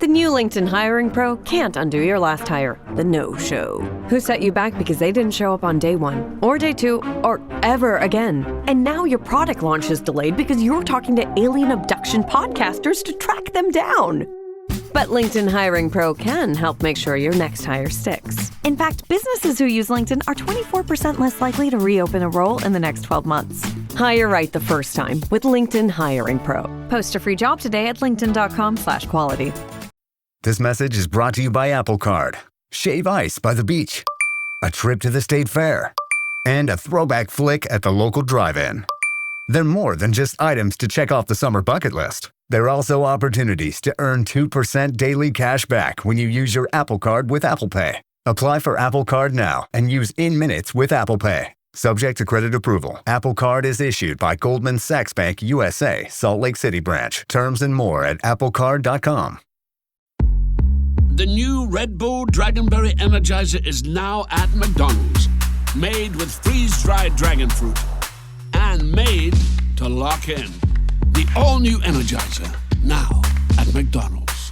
new LinkedIn Hiring Pro can't undo your last hire, the no-show. Who set you back because they didn't show up on day one, or day two, or ever again. And now your product launch is delayed because you're talking to alien abduction podcasters to track them down. But LinkedIn Hiring Pro can help make sure your next hire sticks. In fact, businesses who use LinkedIn are 24% less likely to reopen a role in the next 12 months. Hire right the first time with LinkedIn Hiring Pro. Post a free job today at linkedin.com/quality. This message is brought to you by Apple Card. Shave ice by the beach. A trip to the state fair. And a throwback flick at the local drive-in. They're more than just items to check off the summer bucket list. They're also opportunities to earn 2% daily cash back when you use your Apple Card with Apple Pay. Apply for Apple Card now and use in-minutes with Apple Pay. Subject to credit approval. Apple Card is issued by Goldman Sachs Bank USA, Salt Lake City branch. Terms and more at applecard.com. The new Red Bull Dragonberry Energizer is now at McDonald's. Made with freeze-dried dragon fruit. And made to lock in. The all-new Energizer, now at McDonald's.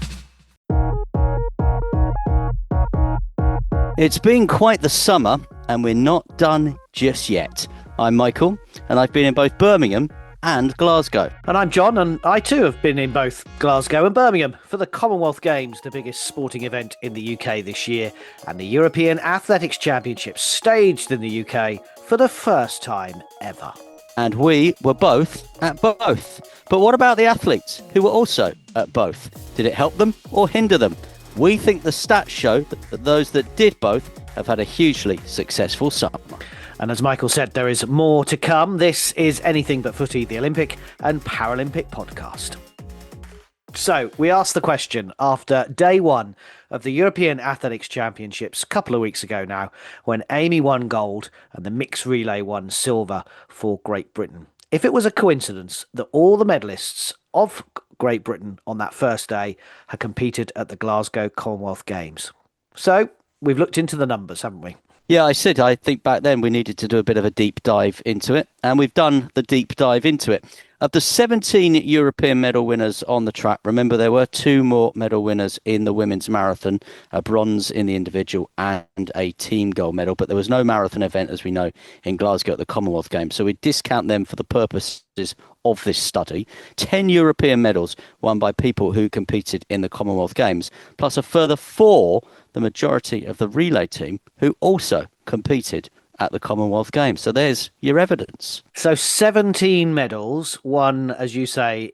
It's been quite the summer, and we're not done just yet. I'm Michael, and I've been in both Birmingham and Glasgow. And I'm John, and I too have been in both Glasgow and Birmingham for the Commonwealth Games, the biggest sporting event in the UK this year, and the European Athletics Championships staged in the UK for the first time ever. And we were both at both. But what about the athletes who were also at both? Did it help them or hinder them? We think the stats show that those that did both have had a hugely successful summer. And as Michael said, there is more to come. This is Anything But Footy, the Olympic and Paralympic podcast. So we asked the question after day one of the European Athletics Championships a couple of weeks ago now, when Amy won gold and the mixed relay won silver for Great Britain. If it was a coincidence that all the medalists of Great Britain on that first day had competed at the Glasgow Commonwealth Games. So we've looked into the numbers, haven't we? Yeah, I think back then we needed to do a bit of a deep dive into it, and we've done the deep dive into it. Of the 17 European medal winners on the track, remember there were 2 more medal winners in the women's marathon, a bronze in the individual and a team gold medal, but there was no marathon event, as we know, in Glasgow at the Commonwealth Games, so we discount them for the purposes of this study. 10 European medals won by people who competed in the Commonwealth Games, plus a further 4, the majority of the relay team, who also competed at the Commonwealth Games. So there's your evidence. So 17 medals won, as you say,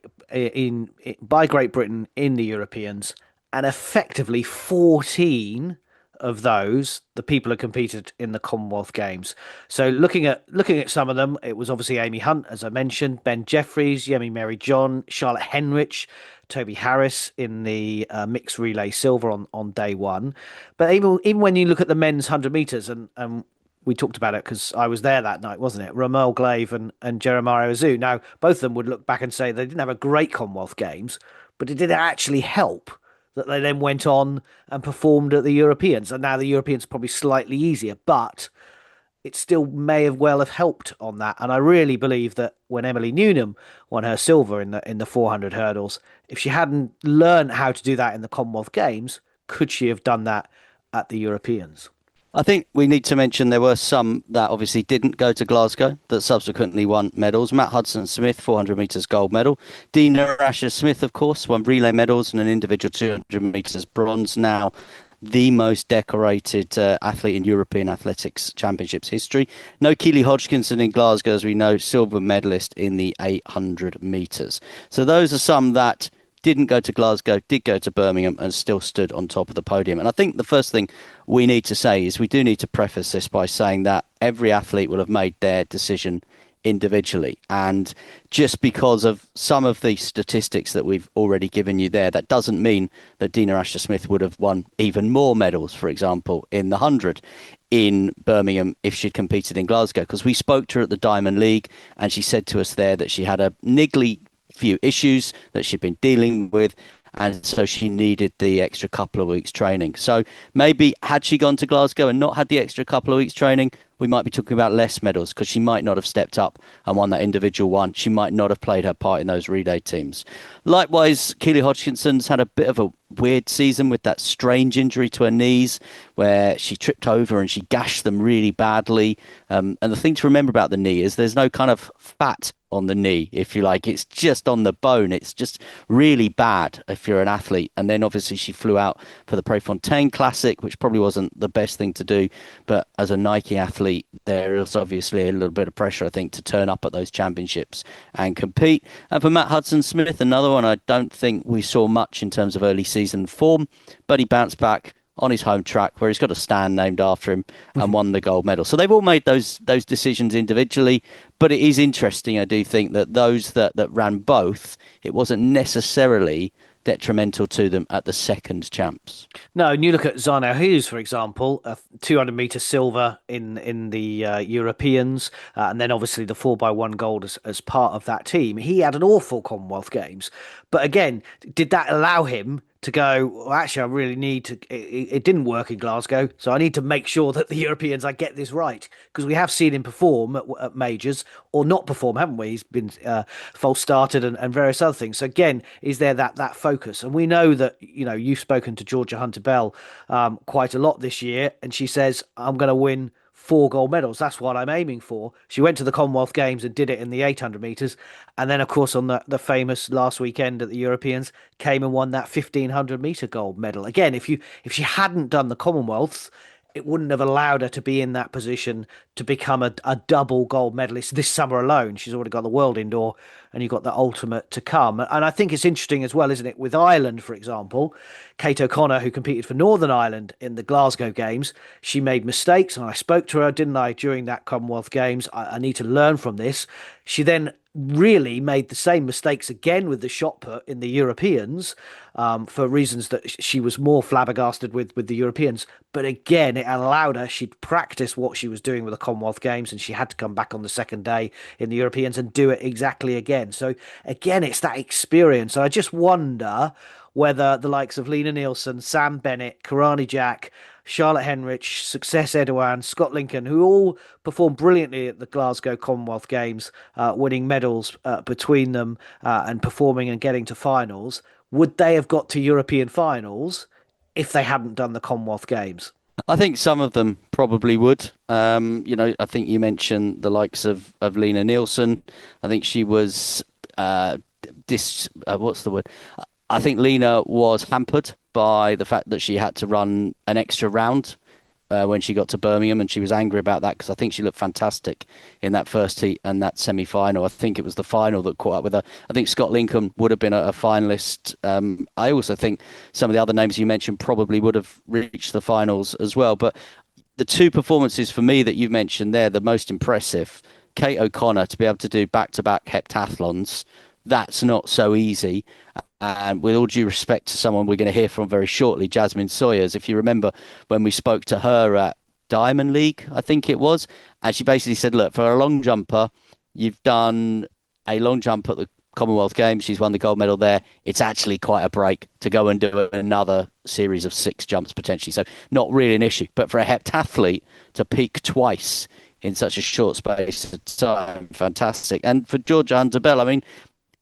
by Great Britain in the Europeans, and effectively 14 of those, the people who competed in the Commonwealth Games. So looking at some of them, it was obviously Amy Hunt, as I mentioned, Ben Jeffries, Yemi Mary John, Charlotte Henrich, Toby Harris in the mixed relay silver on day one. But even when you look at the men's 100 metres, and we talked about it because I was there that night, wasn't it? Romain Glaive and Jeremiah Azu. Now, both of them would look back and say they didn't have a great Commonwealth Games, but it did actually help that they then went on and performed at the Europeans. And now the Europeans are probably slightly easier, but it still may have well have helped on that. And I really believe that when Emily Newnham won her silver in the 400 hurdles, if she hadn't learned how to do that in the Commonwealth Games, could she have done that at the Europeans? I think we need to mention there were some that obviously didn't go to Glasgow that subsequently won medals. Matt Hudson-Smith, 400 metres gold medal. Dina Asher-Smith, of course, won relay medals and an individual 200 metres bronze. Now the most decorated athlete in European Athletics Championships history. No Keely Hodgkinson in Glasgow, as we know, silver medalist in the 800 metres. So those are some that didn't go to Glasgow, did go to Birmingham and still stood on top of the podium. And I think the first thing we need to say is we do need to preface this by saying that every athlete will have made their decision individually. And just because of some of the statistics that we've already given you there, that doesn't mean that Dina Asher-Smith would have won even more medals, for example, in the 100 in Birmingham if she'd competed in Glasgow. Because we spoke to her at the Diamond League and she said to us there that she had a niggly few issues that she'd been dealing with, and so she needed the extra couple of weeks training. So maybe had she gone to Glasgow and not had the extra couple of weeks training, we might be talking about less medals because she might not have stepped up and won that individual one. She might not have played her part in those relay teams. Likewise, Keely Hodgkinson's had a bit of a weird season with that strange injury to her knees where she tripped over and she gashed them really badly. And the thing to remember about the knee is there's no kind of fat on the knee, if you like. It's just on the bone. It's just really bad if you're an athlete. And then obviously she flew out for the Prefontaine Classic, which probably wasn't the best thing to do. But as a Nike athlete, there is obviously a little bit of pressure, I think, to turn up at those championships and compete. And for Matt Hudson-Smith, another one I don't think we saw much in terms of early season form, but he bounced back on his home track where he's got a stand named after him and won the gold medal. So they've all made those decisions individually, but it is interesting, I do think, that those that ran both, it wasn't necessarily detrimental to them at the second champs. No, and you look at Zana Hughes, for example, a 200-meter silver in the Europeans, and then obviously the 4x1 gold as part of that team. He had an awful Commonwealth Games. But again, did that allow him to go, well, actually, I really need to, it didn't work in Glasgow, so I need to make sure that the Europeans, I get this right. Because we have seen him perform at majors, or not perform, haven't we? He's been false started and various other things. So again, is there that focus? And we know that, you've spoken to Georgia Hunter-Bell quite a lot this year, and she says, I'm going to win 4 gold medals. That's what I'm aiming for. She went to the Commonwealth Games and did it in the 800 meters. And then, of course, on the famous last weekend at the Europeans, came and won that 1500 meter gold medal. Again, if she hadn't done the Commonwealths, it wouldn't have allowed her to be in that position to become a double gold medalist this summer alone. She's already got the World Indoor and you've got the Ultimate to come. And I think it's interesting as well, isn't it? With Ireland, for example, Kate O'Connor, who competed for Northern Ireland in the Glasgow Games, she made mistakes. And I spoke to her, didn't I, during that Commonwealth Games? I need to learn from this. She then really made the same mistakes again with the shot put in the Europeans for reasons that she was more flabbergasted with the Europeans. But again, it allowed her, she'd practiced what she was doing with the Commonwealth Games and she had to come back on the second day in the Europeans and do it exactly again. So again, it's that experience. So I just wonder whether the likes of Lena Nielsen, Sam Bennett, Karani Jack, Charlotte Henrich, Success Edouin, Scott Lincoln, who all performed brilliantly at the Glasgow Commonwealth Games, winning medals between them and performing and getting to finals, would they have got to European finals if they hadn't done the Commonwealth Games? I think some of them probably would. I think you mentioned the likes of Lena Nielsen. I think she was what's the word? I think Lena was hampered by the fact that she had to run an extra round when she got to Birmingham, and she was angry about that because I think she looked fantastic in that first heat and that semi-final. I think it was the final that caught up with her. I think Scott Lincoln would have been a finalist. I also think some of the other names you mentioned probably would have reached the finals as well. But the two performances for me that you've mentioned there, the most impressive, Kate O'Connor to be able to do back-to-back heptathlons, that's not so easy. And with all due respect to someone we're going to hear from very shortly, Jaz Sawyers, if you remember when we spoke to her at Diamond League, I think it was, and she basically said, look, for a long jumper, you've done a long jump at the Commonwealth Games, she's won the gold medal there. It's actually quite a break to go and do another series of 6 jumps potentially. So not really an issue. But for a heptathlete to peak twice in such a short space of time, fantastic. And for Georgia Hunter-Bell, I mean,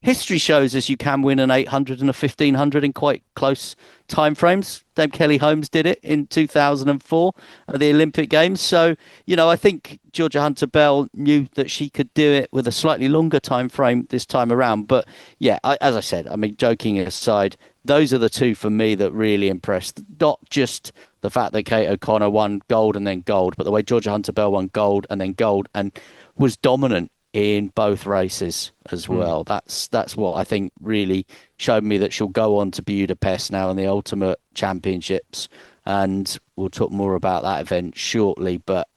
history shows us you can win an 800 and a 1500 in quite close timeframes. Dame Kelly Holmes did it in 2004 at the Olympic Games. So, I think Georgia Hunter-Bell knew that she could do it with a slightly longer time frame this time around. But yeah, as I said, I mean, joking aside, those are the two for me that really impressed. Not just the fact that Kate O'Connor won gold and then gold, but the way Georgia Hunter-Bell won gold and was dominant in both races as well. That's what I think really showed me that she'll go on to Budapest now in the Ultimate Championships, and we'll talk more about that event shortly. But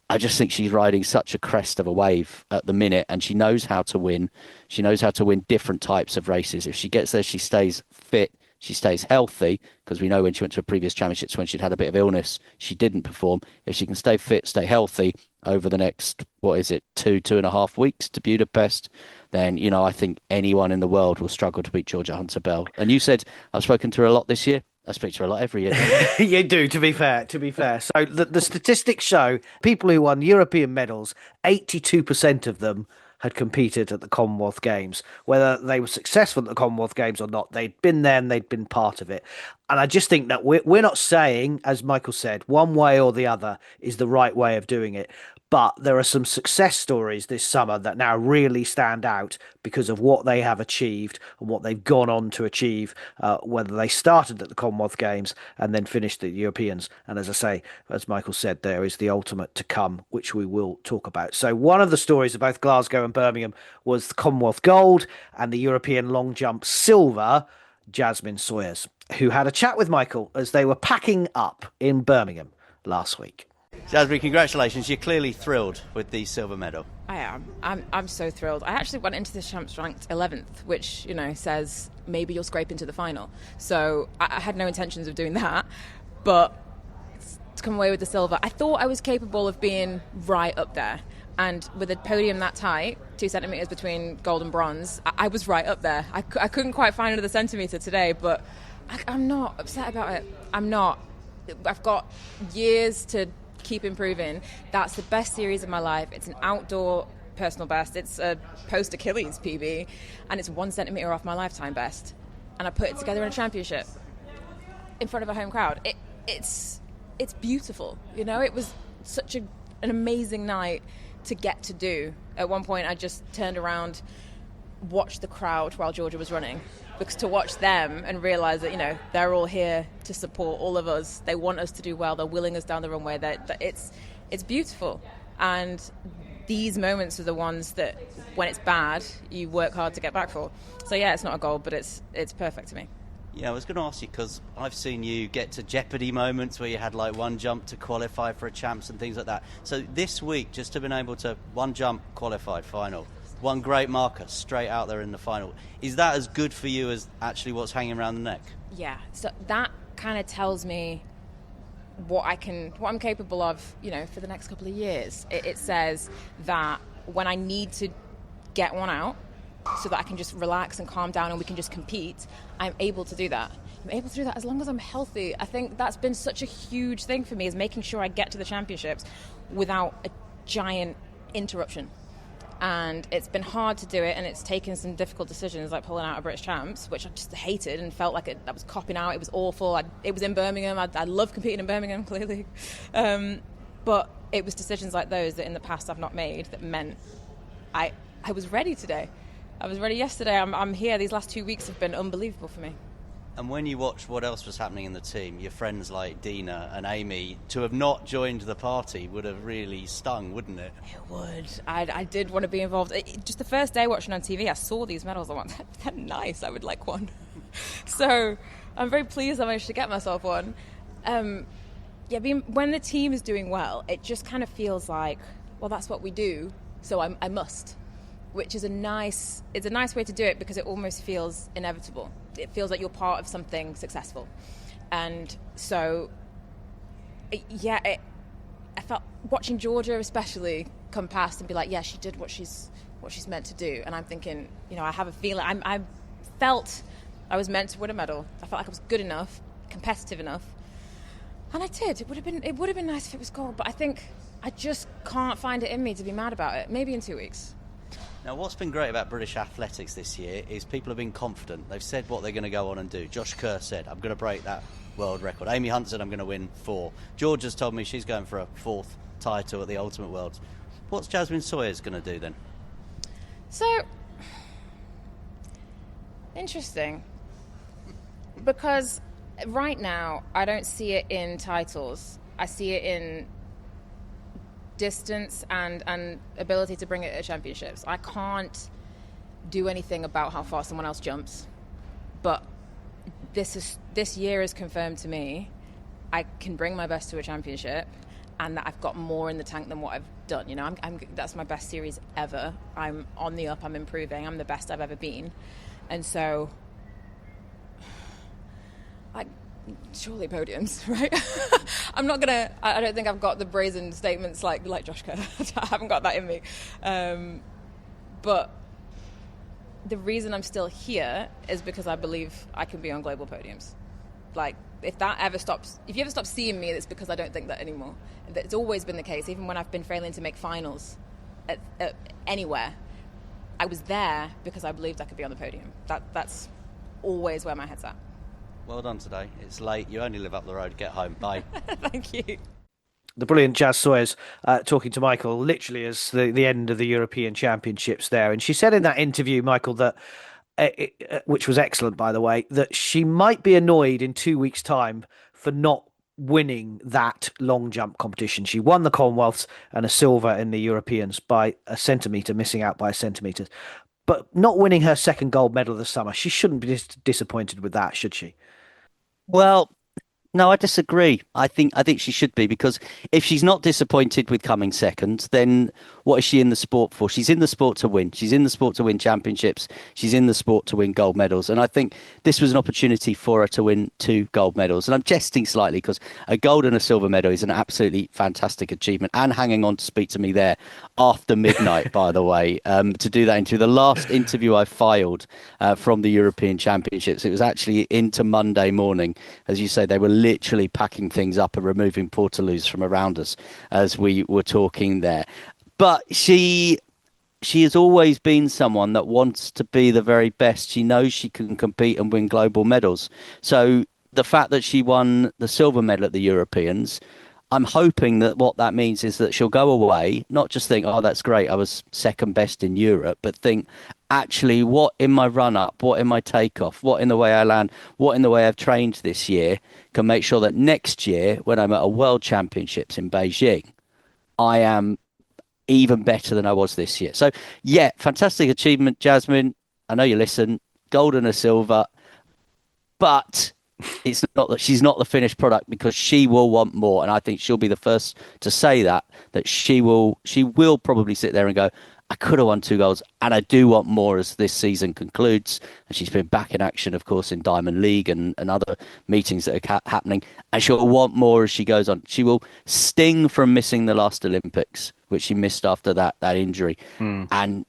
I just think she's riding such a crest of a wave at the minute, and she knows how to win. She knows how to win different types of races. If she gets there, she stays fit, she stays healthy, because we know when she went to a previous championships, when she'd had a bit of illness, she didn't perform. If she can stay fit, stay healthy over the next, 2.5 weeks to Budapest, then, I think anyone in the world will struggle to beat Georgia Hunter-Bell. And you said, I've spoken to her a lot this year. I speak to her a lot every year. You do, to be fair. So the statistics show people who won European medals, 82% of them had competed at the Commonwealth Games. Whether they were successful at the Commonwealth Games or not, they'd been there and they'd been part of it. And I just think that we're not saying, as Michael said, one way or the other is the right way of doing it. But there are some success stories this summer that now really stand out because of what they have achieved and what they've gone on to achieve, whether they started at the Commonwealth Games and then finished at the Europeans. And as I say, as Michael said, there is the ultimate to come, which we will talk about. So one of the stories of both Glasgow and Birmingham was the Commonwealth gold and the European long jump silver, Jaz Sawyers, who had a chat with Michael as they were packing up in Birmingham last week. Jasmine, congratulations. You're clearly thrilled with the silver medal. I am. I'm so thrilled. I actually went into the champs ranked 11th, which, says maybe you'll scrape into the final. So I had no intentions of doing that. But to come away with the silver, I thought I was capable of being right up there. And with a podium that tight, 2 centimetres between gold and bronze, I was right up there. I couldn't quite find another centimetre today, but I'm not upset about it. I'm not. I've got years to keep improving. That's the best series of my life. It's an outdoor personal best. It's a post-Achilles PB, and it's 1 centimetre off my lifetime best. And I put it together in a championship in front of a home crowd. It's beautiful. It was such an amazing night to get to do. At one point, I just turned around, watched the crowd while Georgia was running, because to watch them and realise that they're all here to support all of us. They want us to do well. They're willing us down the runway. That it's beautiful, and these moments are the ones that, when it's bad, you work hard to get back for. So yeah, it's not a goal, but it's perfect to me. Yeah, I was going to ask you, because I've seen you get to jeopardy moments where you had like one jump to qualify for a champs and things like that. So this week, just to have been able to one jump, qualified, final, one great marker, straight out there in the final, is that as good for you as actually what's hanging around the neck? Yeah, so that kind of tells me what I'm capable of, for the next couple of years. It says that when I need to get one out, so that I can just relax and calm down and we can just compete, I'm able to do that. I'm able to do that as long as I'm healthy. I think that's been such a huge thing for me, is making sure I get to the championships without a giant interruption. And it's been hard to do it, and it's taken some difficult decisions, like pulling out of British Champs, which I just hated and felt like I was copping out. It was awful. It was in Birmingham. I love competing in Birmingham, clearly. But it was decisions like those that in the past I've not made that meant I was ready today. I was ready yesterday. I'm here. These last 2 weeks have been unbelievable for me. And when you watch what else was happening in the team, your friends like Dina and Amy, to have not joined the party would have really stung, wouldn't it? It would. I did want to be involved. Just the first day watching on TV, I saw these medals. I went, they're nice. I would like one. So I'm very pleased I managed to get myself one. When the team is doing well, it just kind of feels like, well, that's what we do, so I must. Which is a nice way to do it, because it almost feels inevitable. It feels like you're part of something successful. And so, I felt watching Georgia especially come past and be like, yeah, she did what she's meant to do. And I'm thinking, I have a feeling, I felt I was meant to win a medal. I felt like I was good enough, competitive enough. And I did. It would have been nice if it was gold, but I think I just can't find it in me to be mad about it. Maybe in 2 weeks. Now, what's been great about British athletics this year is people have been confident. They've said what they're going to go on and do. Josh Kerr said, I'm going to break that world record. Amy Hunt said, I'm going to win 4. Georgia's told me she's going for a 4th title at the Ultimate Worlds. What's Jaz Sawyers going to do then? So, interesting. Because right now, I don't see it in titles. I see it in distance and ability to bring it at championships. I can't do anything about how far someone else jumps, but this year has confirmed to me I can bring my best to a championship, and that I've got more in the tank than what I've done. That's my best series ever. I'm on the up. I'm improving. I'm the best I've ever been, and so surely podiums, right? I don't think I've got the brazen statements like Josh Kerr. I haven't got that in me. But the reason I'm still here is because I believe I can be on global podiums. Like, if you ever stop seeing me, it's because I don't think that anymore. It's always been the case, even when I've been failing to make finals at anywhere. I was there because I believed I could be on the podium. That's always where my head's at. Well done today. It's late. You only live up the road. Get home. Bye. Thank you. The brilliant Jaz Sawyers talking to Michael literally as the end of the European Championships there. And she said in that interview, Michael, that which was excellent, by the way, that she might be annoyed in 2 weeks' time for not winning that long jump competition. She won the Commonwealths and a silver in the Europeans by a centimetre, missing out by a centimetre. But not winning her second gold medal of the summer, she shouldn't be disappointed with that, should she? Well, no, I disagree. I think she should be, because if she's not disappointed with coming second, then what is she in the sport for? She's in the sport to win. She's in the sport to win championships. She's in the sport to win gold medals. And I think this was an opportunity for her to win 2 gold medals. And I'm jesting slightly, because a gold and a silver medal is an absolutely fantastic achievement. And hanging on to speak to me there after midnight, by the way, to do that into the last interview I filed from the European Championships. It was actually into Monday morning. As you say, they were literally packing things up and removing portaloos from around us as we were talking there. But she has always been someone that wants to be the very best. She knows she can compete and win global medals. So the fact that she won the silver medal at the Europeans, I'm hoping that what that means is that she'll go away, not just think, oh, that's great, I was second best in Europe, but think, actually, what in my run-up, what in my takeoff, what in the way I land, what in the way I've trained this year can make sure that next year, when I'm at a World Championships in Beijing, I am even better than I was this year. So, yeah, fantastic achievement, Jasmine. I know you listen. Gold and a silver. But it's not that she's not the finished product, because she will want more. And I think she'll be the first to say that she will probably sit there and go, I could have won 2 goals, and I do want more as this season concludes. And she's been back in action, of course, in Diamond League and other meetings that are happening. And she'll want more as she goes on. She will sting from missing the last Olympics, which she missed after that injury. And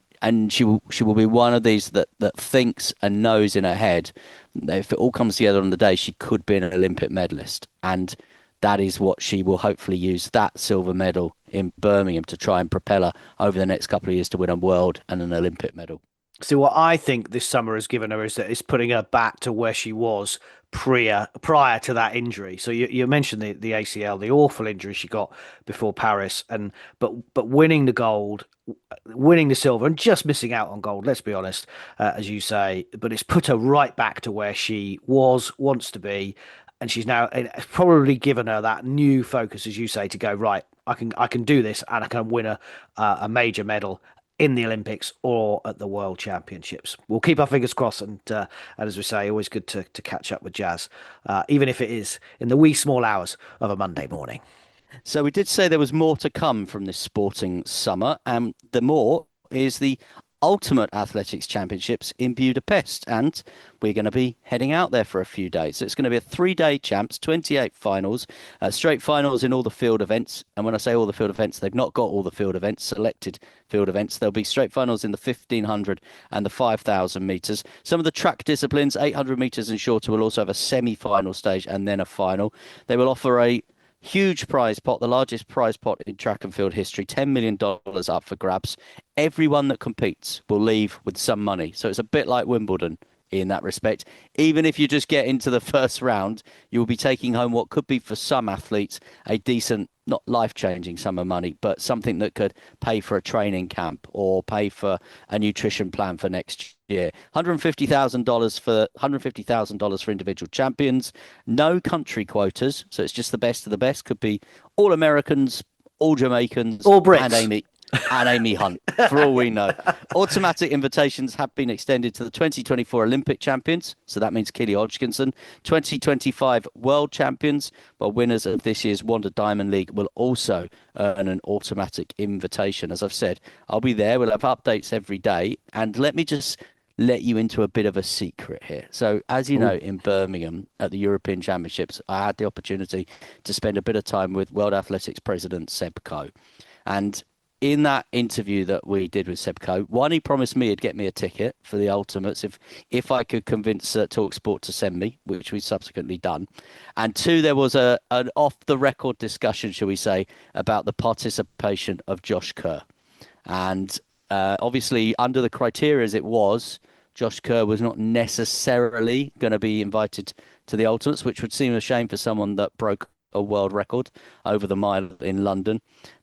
she will be one of these that thinks and knows in her head that if it all comes together on the day, she could be an Olympic medalist. And that is what she will hopefully use that silver medal in Birmingham to try and propel her over the next couple of years to win a world and an Olympic medal. So what I think this summer has given her is that it's putting her back to where she was prior to that injury. So you mentioned the ACL, the awful injury she got before Paris, but winning the gold, winning the silver, and just missing out on gold. Let's be honest, as you say, but it's put her right back to where she wants to be. And she's now probably given her that new focus, as you say, to go, right, I can do this, and I can win a major medal in the Olympics or at the World Championships. We'll keep our fingers crossed, and as we say, always good to catch up with Jaz, even if it is in the wee small hours of a Monday morning. So we did say there was more to come from this sporting summer, and the more is the Ultimate Athletics Championships in Budapest, and we're going to be heading out there for a few days. So it's going to be a 3-day champs, 28 finals, straight finals in all the field events. And when I say all the field events, they've not got all the field events, selected field events. There'll be straight finals in the 1,500 and the 5,000 metres. Some of the track disciplines, 800 metres and shorter, will also have a semi-final stage and then a final. They will offer a huge prize pot, the largest prize pot in track and field history, $10 million up for grabs. Everyone that competes will leave with some money. So it's a bit like Wimbledon in that respect. Even if you just get into the first round, you will be taking home what could be for some athletes a decent, not life-changing sum of money, but something that could pay for a training camp or pay for a nutrition plan for next year. $150,000 for individual champions. No country quotas, so it's just the best of the best. Could be all Americans, all Jamaicans, all Brits, and Amy Hunt, for all we know. Automatic invitations have been extended to the 2024 Olympic champions, so that means Keely Hodgkinson, 2025 World Champions, but winners of this year's Wanda Diamond League will also earn an automatic invitation. As I've said, I'll be there. We'll have updates every day, and let me just let you into a bit of a secret here. So, as you know, in Birmingham at the European Championships, I had the opportunity to spend a bit of time with World Athletics President Seb Coe. And in that interview that we did with Seb Coe, one, he promised me he'd get me a ticket for the Ultimates if I could convince TalkSport to send me, which we've subsequently done. And two, there was an off-the-record discussion, shall we say, about the participation of Josh Kerr. And obviously, under the criteria as it was, Josh Kerr was not necessarily going to be invited to the Ultimates, which would seem a shame for someone that broke a world record over the mile in London.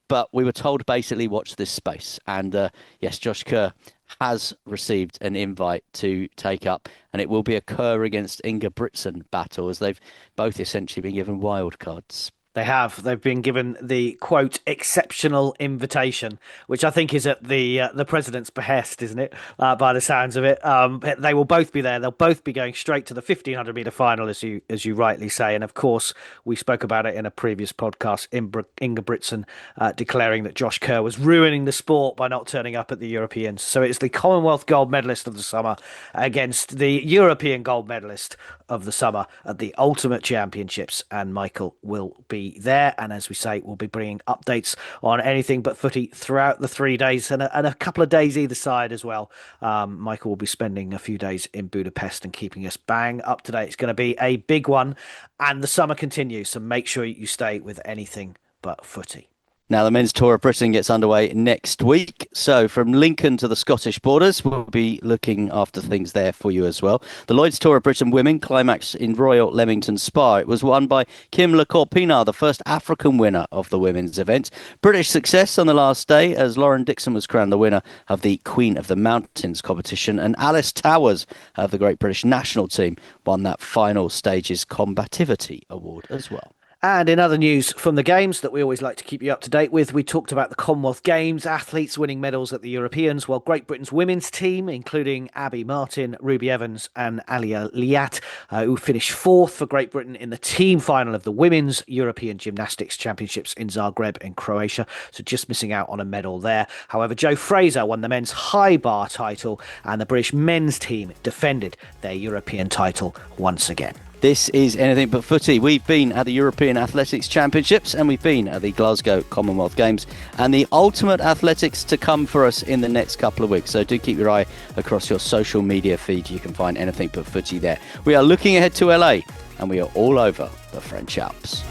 But we were told basically watch this space. And yes, Josh Kerr has received an invite to take up, and it will be a Kerr against Inga Britson battle, as they've both essentially been given wild cards. They have. They've been given the, quote, exceptional invitation, which I think is at the president's behest, isn't it? By the sounds of it. They will both be there. They'll both be going straight to the 1,500-metre final, as you rightly say. And, of course, we spoke about it in a previous podcast, Inga Britson declaring that Josh Kerr was ruining the sport by not turning up at the Europeans. So it's the Commonwealth gold medalist of the summer against the European gold medalist of the summer at the Ultimate Championships. And Michael will be there, and as we say, we'll be bringing updates on anything but footy throughout the 3 days and a couple of days either side as well. Michael will be spending a few days in Budapest and keeping us bang up to date. It's going to be a big one, and the summer continues, so make sure you stay with anything but footy. Now, the men's tour of Britain gets underway next week. So from Lincoln to the Scottish borders, we'll be looking after things there for you as well. The Lloyd's Tour of Britain women climaxed in Royal Leamington Spa. It was won by Kim Lecourt-Pinar, the first African winner of the women's event. British success on the last day as Lauren Dixon was crowned the winner of the Queen of the Mountains competition. And Alice Towers of the Great British National Team won that final stage's Combativity Award as well. And in other news from the Games that we always like to keep you up to date with, we talked about the Commonwealth Games, athletes winning medals at the Europeans, while Great Britain's women's team, including Abby Martin, Ruby Evans and Alia Liat, who finished fourth for Great Britain in the team final of the Women's European Gymnastics Championships in Zagreb in Croatia. So just missing out on a medal there. However, Joe Fraser won the men's high bar title, and the British men's team defended their European title once again. This is Anything But Footy. We've been at the European Athletics Championships and we've been at the Glasgow Commonwealth Games, and the ultimate athletics to come for us in the next couple of weeks. So do keep your eye across your social media feed. You can find Anything But Footy there. We are looking ahead to LA and we are all over the French Alps.